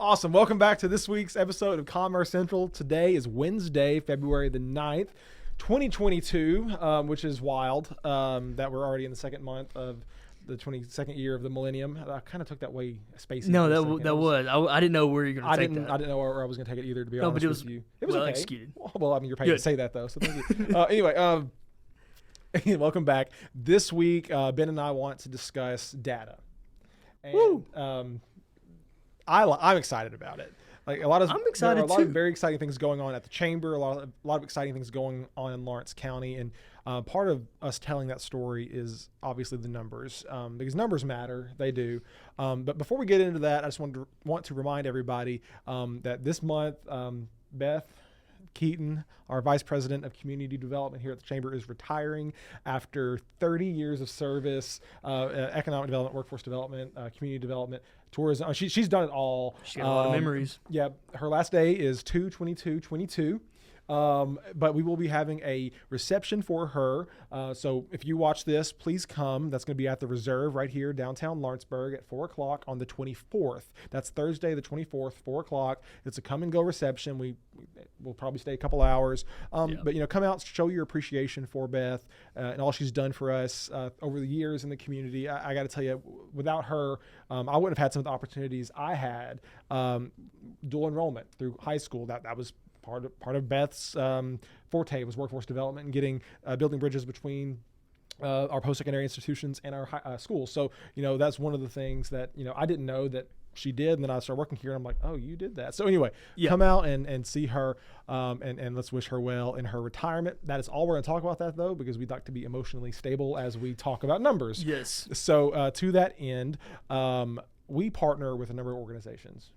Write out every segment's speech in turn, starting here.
Awesome. Welcome back to this week's episode of Commerce Central. Today is Wednesday, February the 9th, 2022, which is wild that we're already in the second month of the 22nd year of the millennium. I kind of took that way spacey. No, that was. I didn't know where you were going to take that. I didn't know where I was going to take it either, to be honest with you. It was well okay. executed. Well, I mean, you're paid to say that, though, so thank you. Anyway, welcome back. This week, Ben and I want to discuss data. And, I'm excited about it. Like I'm excited too. There are a lot of very exciting things going on at the chamber. A lot of exciting things going on in Lawrence County, and part of us telling that story is obviously the numbers, because numbers matter. They do. But before we get into that, I just want to remind everybody that this month, Beth Keaton, our Vice President of Community Development here at the Chamber, is retiring after 30 years of service, economic development, workforce development, community development, tourism. She's done it all. She got a lot of memories. Yeah. Her last day is 2/22/22. But we will be having a reception for her. So if you watch this, please come. That's going to be at the Reserve right here, downtown Lawrenceburg at 4 o'clock on the 24th. That's Thursday, the 24th, 4 o'clock. It's a come and go reception. We'll probably stay a couple hours. But, come out, show your appreciation for Beth and all she's done for us over the years in the community. I got to tell you, without her, I wouldn't have had some of the opportunities I had. Dual enrollment through high school, that was part of Beth's forte, was workforce development and getting building bridges between our post-secondary institutions and our schools. So, that's one of the things that, I didn't know that she did. And then I started working here and I'm like, oh, you did that. So anyway, come out and see her and let's wish her well in her retirement. That is all we're going to talk about that, though, because we'd like to be emotionally stable as we talk about numbers. Yes. So to that end, we partner with a number of organizations.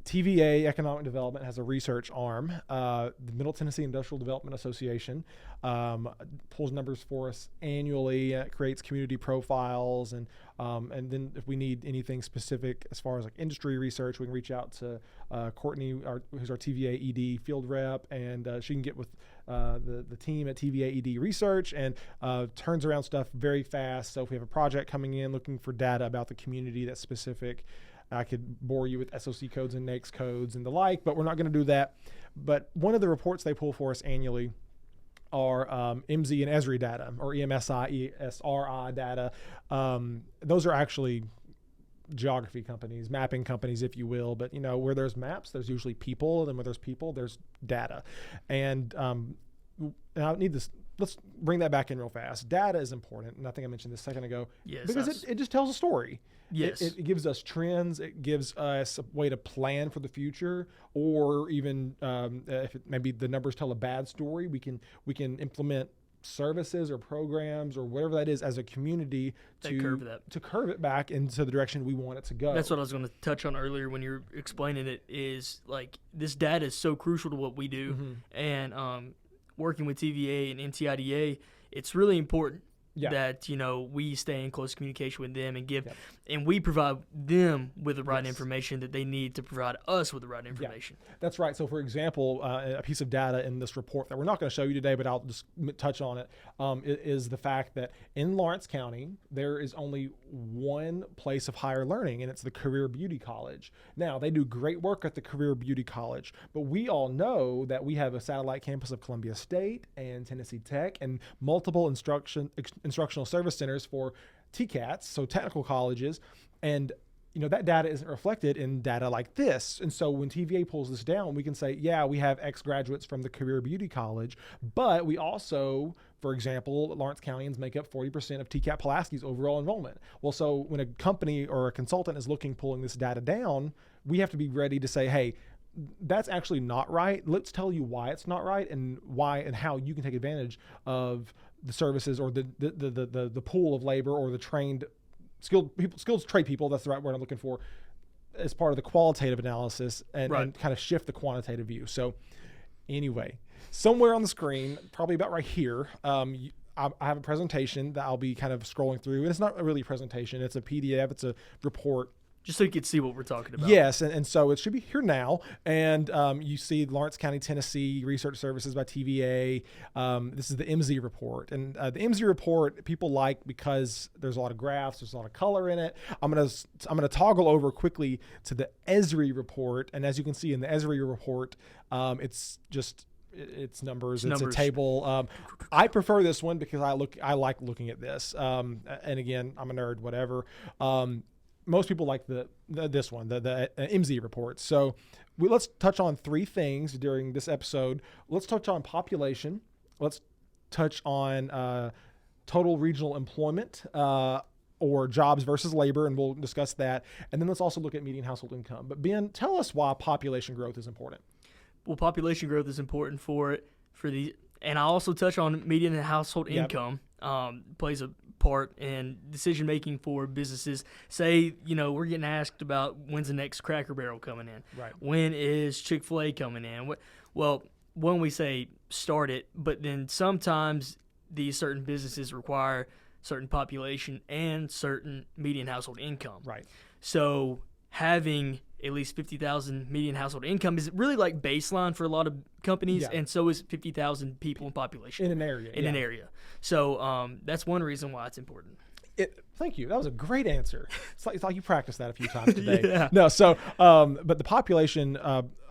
TVA Economic Development has a research arm. The Middle Tennessee Industrial Development Association pulls numbers for us annually. Creates community profiles, and then if we need anything specific as far as like industry research, we can reach out to Courtney, who's our TVA ED field rep, and she can get with the team at TVA ED Research and turns around stuff very fast. So if we have a project coming in looking for data about the community that's specific, I could bore you with SOC codes and NAICS codes and the like, but we're not going to do that. But one of the reports they pull for us annually are MZ and ESRI data, or EMSI, ESRI data. Those are actually geography companies, mapping companies, if you will. But, where there's maps, there's usually people, and where there's people, there's data. And I need this. Let's bring that back in real fast. Data is important, and I think I mentioned this a second ago. Yes, because it just tells a story. Yes. It gives us trends. It gives us a way to plan for the future, or even if maybe the numbers tell a bad story, we can implement services or programs or whatever that is as a community to curve it back into the direction we want it to go. That's what I was going to touch on earlier when you were explaining it, is like this data is so crucial to what we do. Mm-hmm. And working with TVA and NTIDA, it's really important that, we stay in close communication with them and and we provide them with the right information that they need to provide us with the right information. Yeah, that's right. So, for example, a piece of data in this report that we're not going to show you today, but I'll just touch on it, is the fact that in Lawrence County, there is only one place of higher learning, and it's the Career Beauty College. Now, they do great work at the Career Beauty College, but we all know that we have a satellite campus of Columbia State and Tennessee Tech and multiple instructional service centers for TCATs, so technical colleges, and that data isn't reflected in data like this. And so when TVA pulls this down, we can say, we have X graduates from the Career Beauty College, but we also, for example, Lawrence Countyans make up 40% of TCAT Pulaski's overall enrollment. Well, so when a company or a consultant is pulling this data down, we have to be ready to say, hey, that's actually not right. Let's tell you why it's not right and why and how you can take advantage of the services or the pool of labor or the trained skilled trade people. That's the right word I'm looking for, as part of the qualitative analysis and kind of shift the quantitative view. So anyway, somewhere on the screen, probably about right here, I have a presentation that I'll be kind of scrolling through. And it's not really a presentation. It's a PDF. It's a report. Just so you can see what we're talking about. Yes, and so it should be here now. And you see Lawrence County, Tennessee Research Services by TVA. This is the MZ report. And the MZ report people like because there's a lot of graphs, there's a lot of color in it. I'm gonna toggle over quickly to the ESRI report. And as you can see in the ESRI report, it's numbers. It's a table. I prefer this one because I like looking at this. And again, I'm a nerd, whatever. Most people like this one, the MZ report. So let's touch on three things during this episode. Let's touch on population. Let's touch on total regional employment or jobs versus labor, and we'll discuss that. And then let's also look at median household income. But Ben, tell us why population growth is important. Well, population growth is important for the, and I also touch on median household income. Plays a part in decision making for businesses. Say, we're getting asked about when's the next Cracker Barrel coming in. Right. When is Chick-fil-A coming in? Well, when we say start it, but then sometimes these certain businesses require certain population and certain median household income. Right. So having at least 50,000 median household income is really like baseline for a lot of companies, and so is 50,000 people in population. In an area. An area. So that's one reson why it's important. Thank you. That was a great answer. It's like you practiced that a few times today. Yeah. No, so, but the population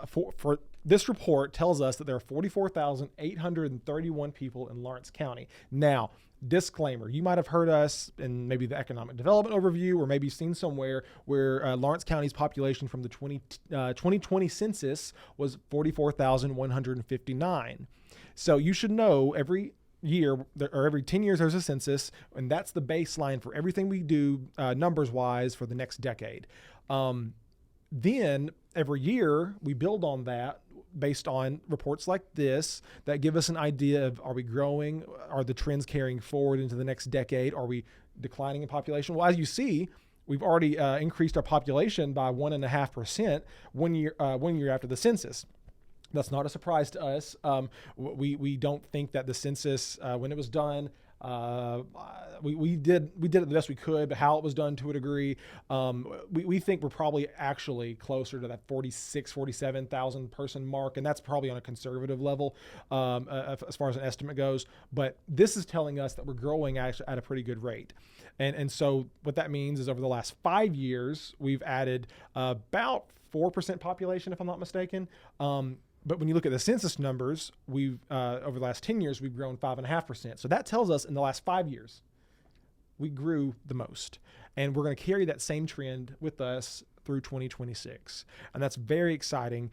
for this report tells us that there are 44,831 people in Lawrence County. Now, disclaimer, you might have heard us in maybe the economic development overview, or maybe seen somewhere where Lawrence County's population from the 2020 census was 44,159. So you should know every year or every 10 years there's a census, and that's the baseline for everything we do numbers wise for the next decade. Then every year we build on that based on reports like this that give us an idea of, are we growing? Are the trends carrying forward into the next decade? Are we declining in population? Well, as you see, we've already increased our population by 1.5% 1 year after the census. That's not a surprise to us. We don't think that the census, when it was done, we did it the best we could, but how it was done to a degree, we think we're probably actually closer to that 47,000 person mark, and that's probably on a conservative level as far as an estimate goes. But this is telling us that we're growing actually at a pretty good rate. And so what that means is over the last 5 years, we've added about 4% population, if I'm not mistaken. But when you look at the census numbers, we've over the last 10 years, we've grown 5.5%. So that tells us in the last 5 years, we grew the most. And we're going to carry that same trend with us through 2026. And that's very exciting.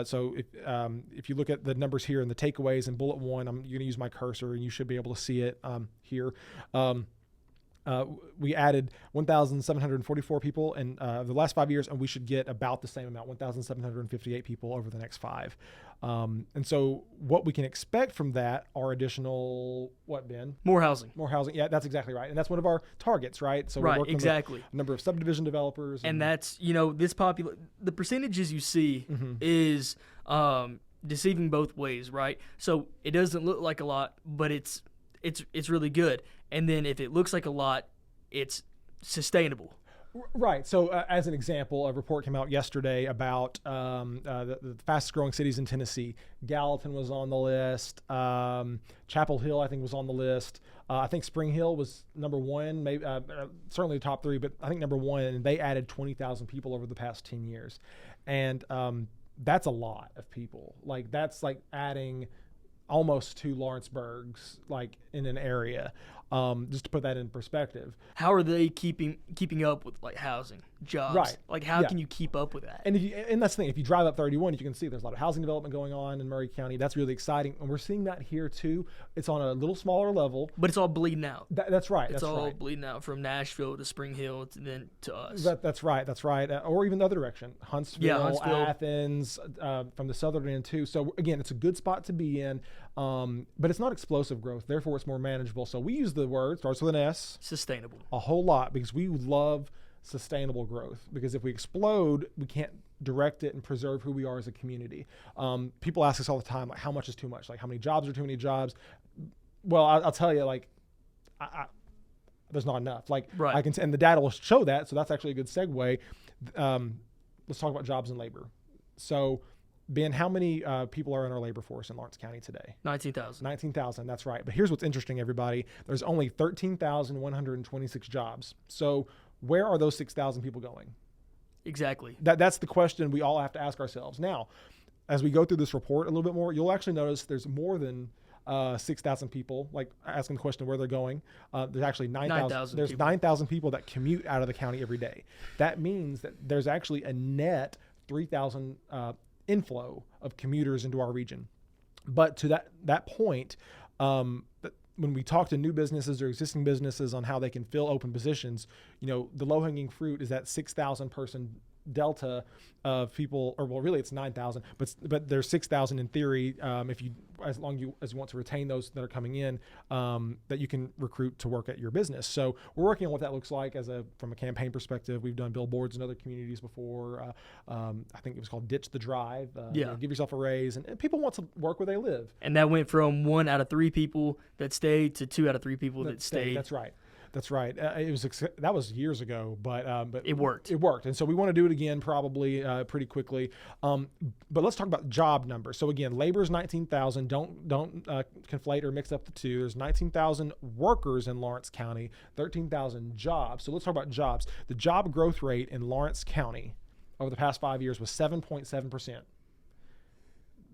So if you look at the numbers here in the takeaways in bullet one, you're going to use my cursor and you should be able to see it here. We added 1,744 people in the last 5 years, and we should get about the same amount, 1,758 people over the next 5. And so what we can expect from that are additional, what, Ben? More housing. More housing. Yeah, that's exactly right. And that's one of our targets, right? So right, we're working exactly. with a number of subdivision developers. And that's, the percentages you see is deceiving both ways, right? So it doesn't look like a lot, but it's really good. And then if it looks like a lot, it's sustainable. Right. So as an example, a report came out yesterday about the fastest growing cities in Tennessee. Gallatin was on the list. Chapel Hill, I think, was on the list. I think Spring Hill was number one, maybe certainly the top 3, but I think number 1. And they added 20,000 people over the past 10 years. And that's a lot of people. Like, that's like adding almost 2 Lawrenceburgs, like, in an area, just to put that in perspective. How are they keeping up with, like, housing, jobs? Right. Like, how can you keep up with that? And that's the thing. If you drive up 31, you can see there's a lot of housing development going on in Murray County. That's really exciting, and we're seeing that here too. It's on a little smaller level, but it's all bleeding out. That's right. It's all bleeding out from Nashville to Spring Hill to then to us. That's right. Or even the other direction, Huntsville. Athens, from the southern end too. So again, it's a good spot to be in, but it's not explosive growth. Therefore, it's more manageable. So we use the word, starts with an S. Sustainable. A whole lot, because we love sustainable growth, because if we explode, we can't direct it and preserve who we are as a community. People ask us all the time, like, how much is too much? Like, how many jobs are too many jobs? Well, I'll tell you, like, there's not enough. Like, right. and the data will show that. So that's actually a good segue. Let's talk about jobs and labor. So, Ben, how many people are in our labor force in Lawrence County today? 19,000. 19,000, that's right. But here's what's interesting, everybody. There's only 13,126 jobs. So where are those 6,000 people going? Exactly. That's the question we all have to ask ourselves. Now, as we go through this report a little bit more, you'll actually notice there's more than 6,000 people, like asking the question where they're going. There's actually 9,000. There's 9,000 people that commute out of the county every day. That means that there's actually a net 3,000 inflow of commuters into our region. But to that point, when we talk to new businesses or existing businesses on how they can fill open positions, the low-hanging fruit is that 6,000 person delta of people, or well, really it's 9,000, but there's 6,000 in theory. As you want to retain those that are coming in, that you can recruit to work at your business. So we're working on what that looks like from a campaign perspective. We've done billboards in other communities before. I think it was called Ditch the Drive. Give yourself a raise, and people want to work where they live. And that went from 1 out of 3 people that stayed to 2 out of 3 people that stayed. That's right. That's right. That was years ago, but it worked. It worked, and so we want to do it again, probably pretty quickly. But let's talk about job numbers. So again, labor is 19,000. Don't conflate or mix up the two. There's 19,000 workers in Lawrence County, 13,000 jobs. So let's talk about jobs. The job growth rate in Lawrence County over the past 5 years was 7.7%.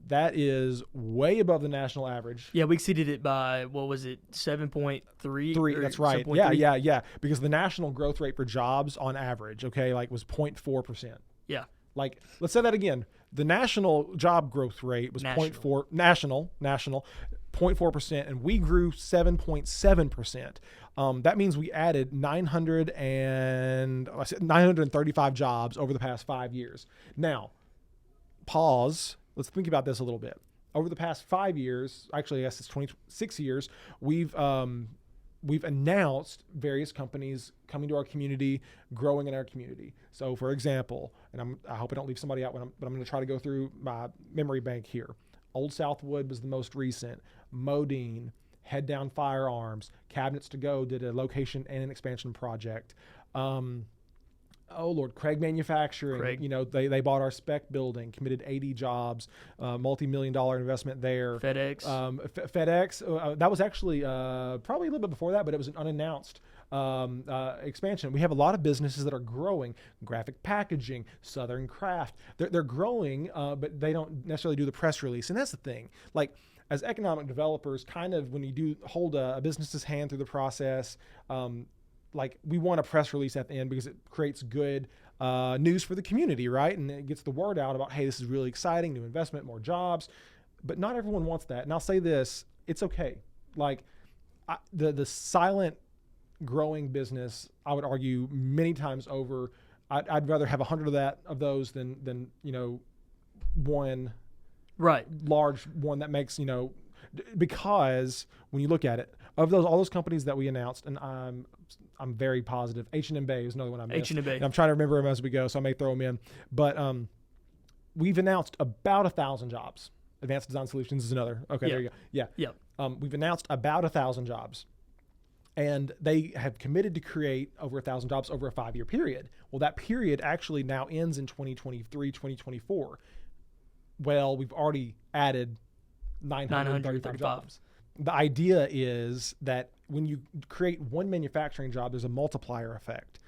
That is way above the national average. Yeah, we exceeded it by, 7.3? 3, that's right. 7.3? Yeah. Because the national growth rate for jobs on average, was 0.4%. Yeah. Like, let's say that again. The national job growth rate was 0.4, national, 0.4%, and we grew 7.7%. That means we added 935 jobs over the past 5 years. Now, pause. Let's think about this a little bit. Over the past 5 years, actually, I guess it's 26 years, we've announced various companies coming to our community, growing in our community. So, for example, and I hope I don't leave somebody out, but I'm going to try to go through my memory bank here. Old Southwood was the most recent. Modine, Head Down Firearms, Cabinets to Go did a location and an expansion project. Craig Manufacturing. They bought our spec building, committed 80 jobs, multi-million-dollar investment there. FedEx. FedEx. That was actually probably a little bit before that, but it was an unannounced expansion. We have a lot of businesses that are growing. Graphic Packaging, Southern Craft. They're growing, but they don't necessarily do the press release. And that's the thing. Like, as economic developers, kind of when you do hold a business's hand through the process, we want a press release at the end because it creates good news for the community, right? And it gets the word out about, hey, this is really exciting, new investment, more jobs. But not everyone wants that. And I'll say this, it's okay. The silent growing business, I would argue many times over, I'd rather have 100 of those than one large one that makes, because when you look at it, of all those companies that we announced, and I'm very positive. H&M Bay is another one I missed. H&M Bay. And I'm trying to remember them as we go, so I may throw them in. But we've announced about 1,000 jobs. Advanced Design Solutions is another. Okay, There you go. Yeah. We've announced about 1,000 jobs. And they have committed to create over 1,000 jobs over a 5-year period. Well, that period actually now ends in 2023, 2024. Well, we've already added 935 jobs. The idea is that when you create one manufacturing job, there's a multiplier effect.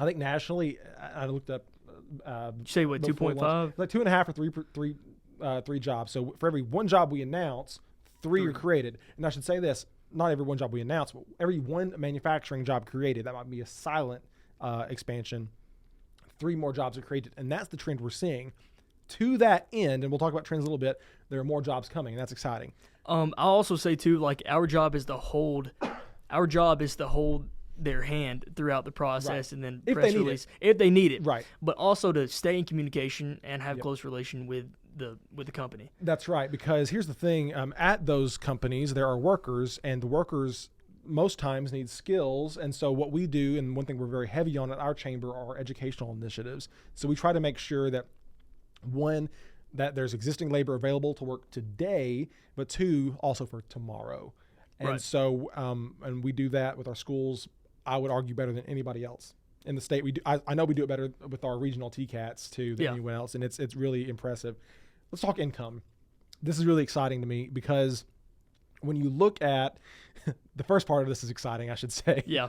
I think nationally, I looked up. Say what, 2.5? Like 2.5 or 3 jobs. So for every one job we announce, 3 are created. And I should say this: not every one job we announce, but every one manufacturing job created, that might be a silent expansion. 3 more jobs are created, and that's the trend we're seeing. To that end, and we'll talk about trends a little bit, there are more jobs coming, and that's exciting. I'll also say too, our job is to hold their hand throughout the process, and then press release if they need it. Right. But also to stay in communication and have close relation with the company. That's right, because here's the thing: at those companies, there are workers, and the workers most times need skills. And so what we do, and one thing we're very heavy on at our chamber, are educational initiatives. So we try to make sure that, one, that there's existing labor available to work today, but 2, also for tomorrow. And so, and we do that with our schools, I would argue, better than anybody else. in the state. We do. I know we do it better with our regional TCATs too than anyone else, and it's really impressive. Let's talk income. This is really exciting to me because when you look at the first part of this is exciting, I should say. Yeah.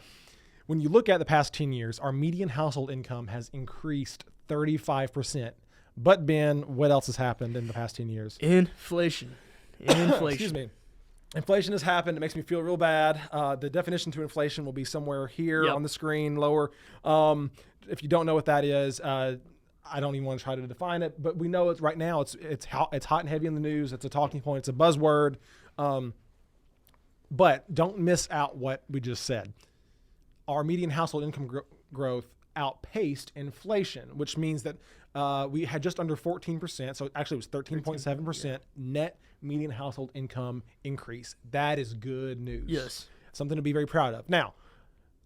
When you look at the past 10 years, our median household income has increased 35%. But Ben, what else has happened in the past 10 years? Inflation. Excuse me. Inflation has happened. It makes me feel real bad. The definition to inflation will be somewhere here on the screen, lower. If you don't know what that is, I don't even want to try to define it. But we know it's right now. It's hot and heavy in the news. It's a talking point. It's a buzzword. But don't miss out what we just said. Our median household income growth outpaced inflation, which means that we had just under 14%. So actually it was 13.7% net median household income increase. That is good news. Yes. Something to be very proud of. Now,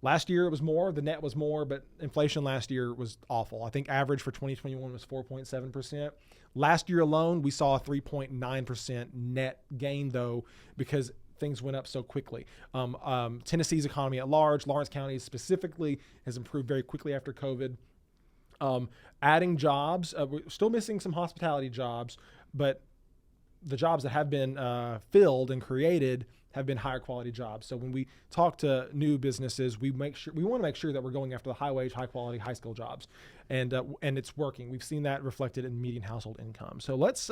last year it was more, the net was more, but inflation last year was awful. I think average for 2021 was 4.7%. Last year alone, we saw a 3.9% net gain though, because things went up so quickly. Tennessee's economy at large, Lawrence County specifically, has improved very quickly after COVID. Adding jobs, we're still missing some hospitality jobs, but the jobs that have been filled and created have been higher quality jobs. So when we talk to new businesses, we want to make sure that we're going after the high wage, high quality, high skill jobs, and it's working. We've seen that reflected in median household income. So let's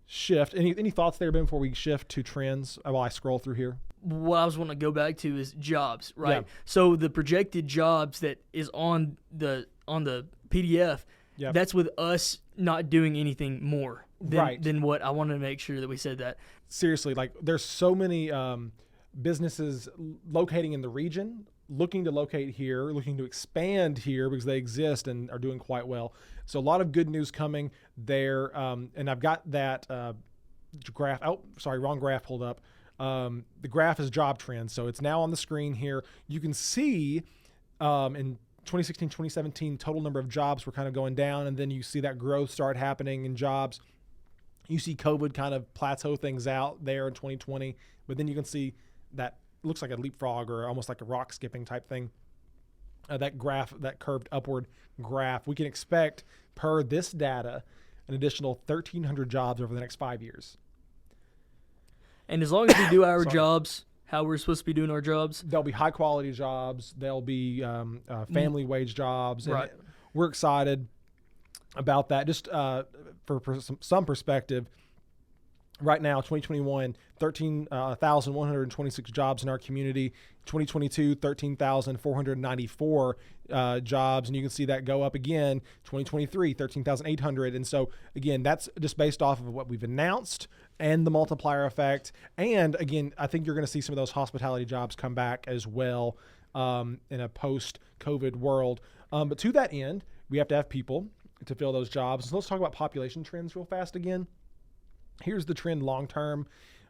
shift. Any thoughts there, Ben, before we shift to trends while I scroll through here? What I was wanting to go back to is jobs, right? Yeah. So the projected jobs that is on the PDF, that's with us not doing anything more than what I wanted to make sure that we said that. Seriously, like there's so many businesses locating in the region, looking to locate here, looking to expand here because they exist and are doing quite well. So a lot of good news coming there. And I've got that graph. Oh, sorry, wrong graph pulled up. The graph is job trends. So it's now on the screen here. You can see in 2016, 2017, total number of jobs were kind of going down. And then you see that growth start happening in jobs. You see COVID kind of plateau things out there in 2020. But then you can see that looks like a leapfrog or almost like a rock skipping type thing. That graph, that curved upward graph, we can expect per this data an additional 1,300 jobs over the next 5 years. And as long as we do our jobs how we're supposed to be doing our jobs, there'll be high quality jobs. There'll be family wage jobs. And we're excited about that. Just for some perspective, right now, 2021, 13,126 jobs in our community. 2022, 13,494 jobs. And you can see that go up again. 2023, 13,800. And so, again, that's just based off of what we've announced and the multiplier effect. And, again, I think you're going to see some of those hospitality jobs come back as well in a post-COVID world. But to that end, we have to have people to fill those jobs. So let's talk about population trends real fast again. Here's the trend long term.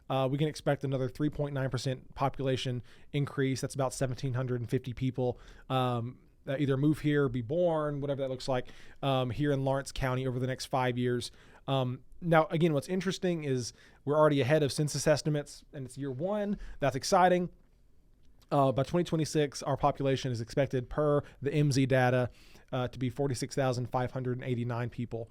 We can expect another 3.9% population increase. That's about 1,750 people that either move here, be born, whatever that looks like, here in Lawrence County over the next 5 years. Now, again, what's interesting is we're already ahead of census estimates, and it's year one. That's exciting. By 2026, our population is expected per the MZ data to be 46,589 people.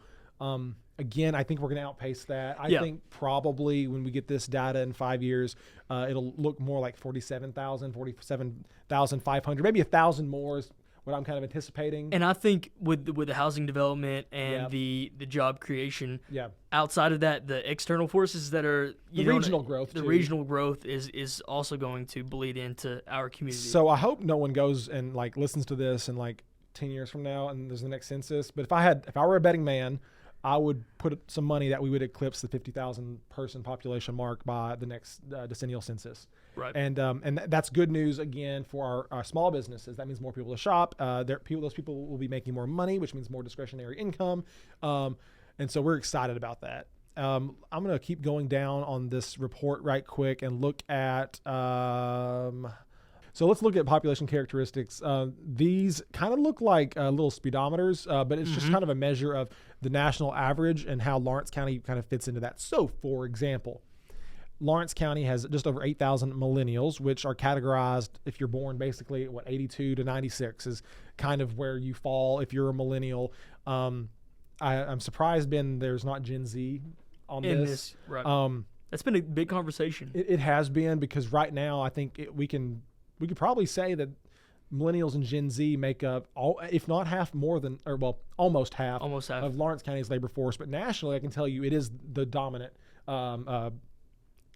Again, I think we're going to outpace that. I think probably when we get this data in 5 years, it'll look more like 47,500, maybe 1,000 more is what I'm kind of anticipating. And I think with the housing development and the job creation, outside of that, the external forces that are regional growth is also going to bleed into our community. So I hope no one goes and like listens to this and like 10 years from now and there's the next census. But if I were a betting man, I would put some money that we would eclipse the 50,000 person population mark by the next decennial census. Right. And that's good news again for our small businesses. That means more people to shop. Those people will be making more money, which means more discretionary income. And so we're excited about that. I'm going to keep going down on this report right quick and look at so let's look at population characteristics. These kind of look like little speedometers, but it's just kind of a measure of the national average and how Lawrence County kind of fits into that. So, for example, Lawrence County has just over 8,000 millennials, which are categorized, if you're born basically, 82 to 96 is kind of where you fall if you're a millennial. I'm surprised, Ben, there's not Gen Z on this. Right. That's been a big conversation. It has been, because right now I think we could probably say that millennials and Gen Z make up if not half, almost half of Lawrence County's labor force. But nationally, I can tell you it is the dominant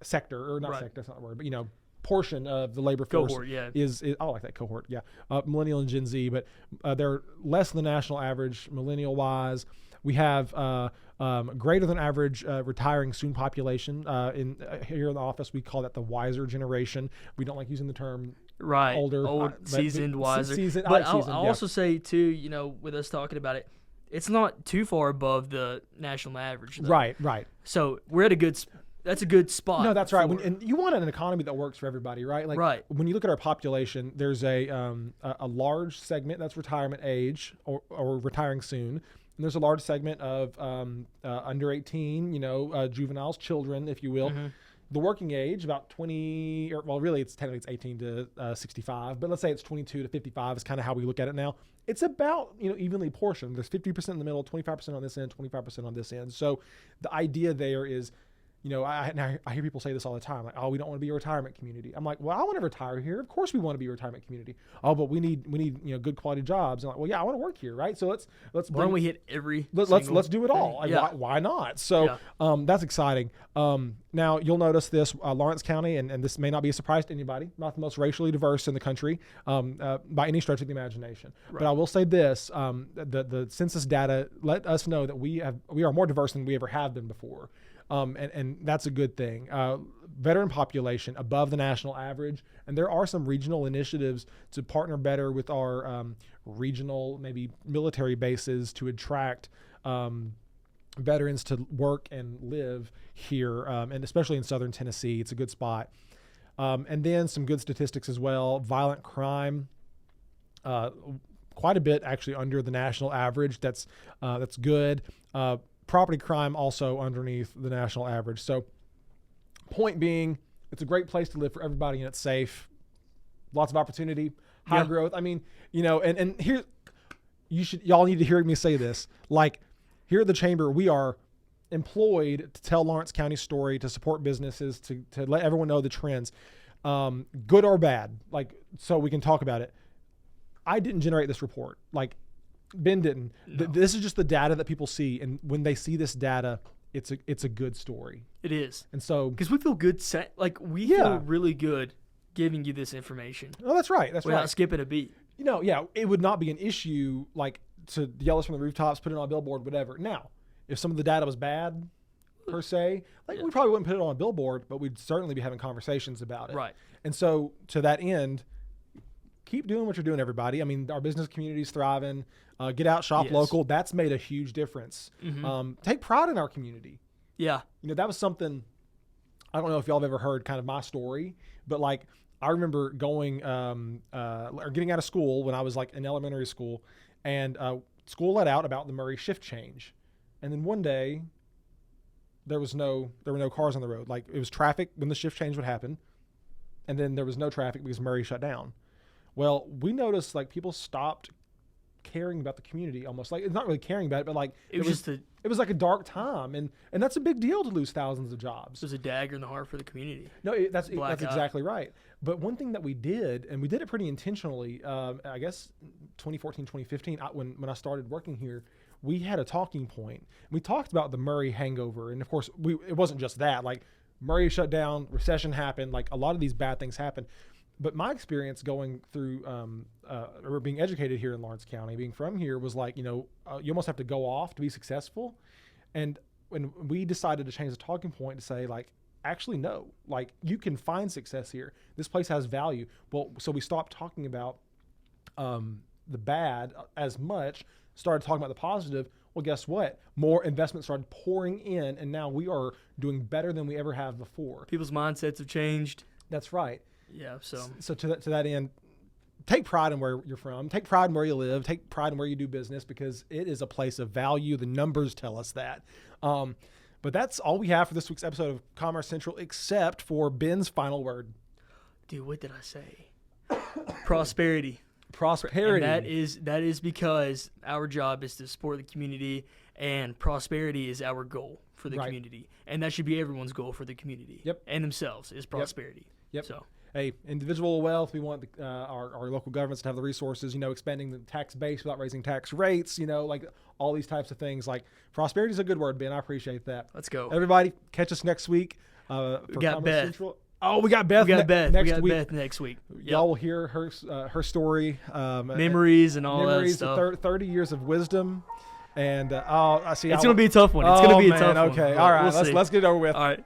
sector, or not sector, that's not the word, but portion of the labor force. Cohort, yeah. is I like that cohort, yeah. Millennial and Gen Z, but they're less than the national average millennial wise. We have greater than average retiring soon population. Here in the office, we call that the wiser generation. We don't like using the term older, seasoned, wiser. But I'll also say too, with us talking about it, it's not too far above the national average, though. Right. So we're at that's a good spot. No, that's right. And you want an economy that works for everybody, right? Like, when you look at our population, there's a large segment that's retirement age or retiring soon. And there's a large segment of under 18, juveniles, children, if you will. Mm-hmm. The working age, about 20, really it's 18 to 65, but let's say it's 22 to 55 is kind of how we look at it now. It's about, evenly portioned. There's 50% in the middle, 25% on this end, 25% on this end. So the idea there is, I hear people say this all the time, like, oh, we don't want to be a retirement community. I'm like, well, I want to retire here. Of course we want to be a retirement community. Oh, but we need good quality jobs. I'm like, well, yeah, I want to work here, right? So let's why don't we hit every let's do it all. Like, why not? So that's exciting. Now you'll notice this, Lawrence County, and this may not be a surprise to anybody, not the most racially diverse in the country by any stretch of the imagination. Right. But I will say this: the census data let us know that we are more diverse than we ever have been before. And that's a good thing. Veteran population above the national average, and there are some regional initiatives to partner better with our regional, maybe military bases to attract veterans to work and live here, and especially in southern Tennessee. It's a good spot. And then some good statistics as well. Violent crime, quite a bit actually under the national average. That's good. Property crime also underneath the national average. So point being, it's a great place to live for everybody, and it's safe. Lots of opportunity, high growth. I mean, and here, y'all need to hear me say this. Like, here at the Chamber, we are employed to tell Lawrence County's story, to support businesses, to let everyone know the trends, good or bad, like, so we can talk about it. I didn't generate this report. Like, Ben didn't. No. This is just the data that people see, and when they see this data, it's a good story. It is. And so, because we feel good, we feel really good giving you this information. Oh, that's right. That's without skipping a beat. It would not be an issue like to yell us from the rooftops, put it on a billboard, whatever. Now, if some of the data was bad per se, we probably wouldn't put it on a billboard, but we'd certainly be having conversations about it. Right. And so, to that end, keep doing what you're doing, everybody. I mean, our business community is thriving. Get out, shop local. That's made a huge difference. Mm-hmm. Take pride in our community. Yeah. That was something, I don't know if y'all have ever heard kind of my story, but I remember going or getting out of school when I was in elementary school, and school let out about the Murray shift change. And then one day there were no cars on the road. It was traffic when the shift change would happen. And then there was no traffic because Murray shut down. Well, we noticed people stopped caring about the community almost. It's not really caring about it, but it was like a dark time, and that's a big deal to lose thousands of jobs. It was a dagger in the heart for the community. No, that's exactly right. But one thing that we did, and we did it pretty intentionally, I guess 2014, 2015, when I started working here, we had a talking point. We talked about the Murray hangover, and of course, it wasn't just that. Murray shut down, recession happened, a lot of these bad things happened. But my experience going through or being educated here in Lawrence County, being from here, was you almost have to go off to be successful. And when we decided to change the talking point to say, actually, no, you can find success here. This place has value. Well, so we stopped talking about the bad as much, started talking about the positive. Well, guess what? More investment started pouring in, and now we are doing better than we ever have before. People's mindsets have changed. That's right. Yeah. So to that end, take pride in where you're from. Take pride in where you live. Take pride in where you do business, because it is a place of value. The numbers tell us that. But But that's all we have for this week's episode of Commerce Central, except for Ben's final word. Dude, what did I say? Prosperity. Prosperity. And that is because our job is to support the community, and prosperity is our goal for the community. And that should be everyone's goal for the community. Yep. And themselves is prosperity. Yep. So, hey, individual wealth, we want our local governments to have the resources, expanding the tax base without raising tax rates, like all these types of things. Like, prosperity is a good word, Ben. I appreciate that. Let's go. Everybody, catch us next week. We got Beth. Central. Oh, we got Beth. Beth next week. Yep. Y'all will hear her story, memories and all that stuff. 30 years of wisdom, and I see. It's gonna be a tough one. It's gonna be a tough one. Okay, all right. Let's get it over with. All right.